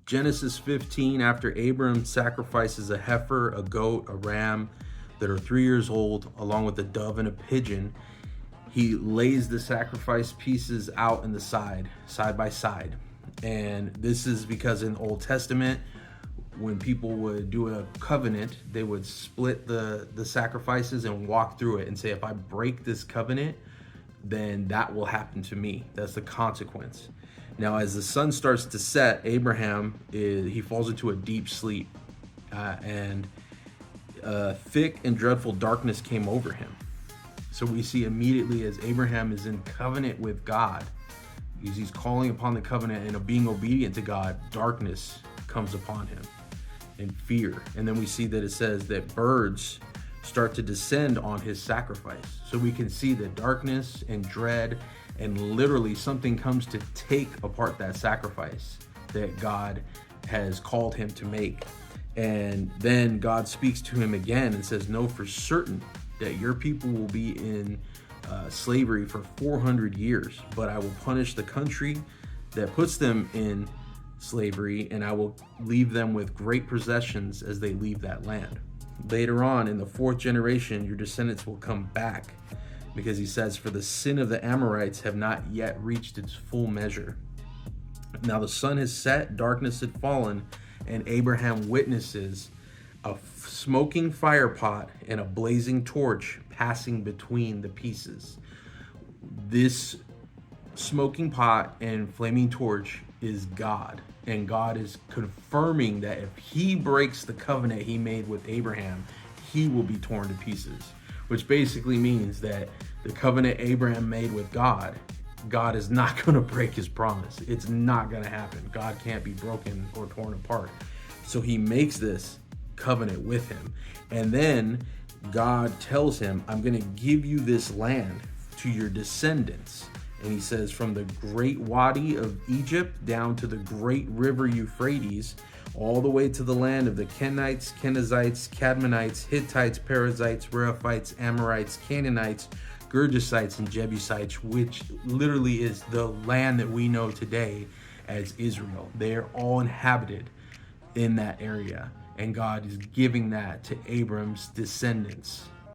Genesis-15, after Abram sacrifices a heifer, a goat, a ram that are 3 years old, along with a dove and a pigeon, he lays the sacrifice pieces out in the side by side. And this is because in the Old Testament, when people would do a covenant, they would split the sacrifices and walk through it and say, if I break this covenant, then that will happen to me. That's the consequence. Now, as the sun starts to set, Abraham, he falls into a deep sleep, and thick and dreadful darkness came over him. So we see immediately as Abraham is in covenant with God, he's calling upon the covenant and being obedient to God, darkness comes upon him and fear. And then we see that it says that birds start to descend on his sacrifice. So we can see the darkness and dread, and literally something comes to take apart that sacrifice that God has called him to make. And then God speaks to him again and says, know for certain that your people will be in slavery for 400 years, but I will punish the country that puts them in slavery, and I will leave them with great possessions as they leave that land. Later on, in the 4th generation, your descendants will come back, because he says, for the sin of the Amorites have not yet reached its full measure. Now the sun has set, darkness had fallen, and Abraham witnesses a smoking fire pot and a blazing torch passing between the pieces. This smoking pot and flaming torch is God, and God is confirming that if he breaks the covenant he made with Abraham, he will be torn to pieces, which basically means that the covenant Abraham made with God is not going to break his promise. It's not going to happen. God can't be broken or torn apart. So he makes this covenant with him, and then God tells him, I'm going to give you this land to your descendants. And he says, from the great Wadi of Egypt down to the great river Euphrates, all the way to the land of the Kenites, Kenizzites, Cadmonites, Hittites, Perizzites, Rephites, Amorites, Canaanites, Girgashites, and Jebusites, which literally is the land that we know today as Israel. They are all inhabited in that area, and God is giving that to Abram's descendants.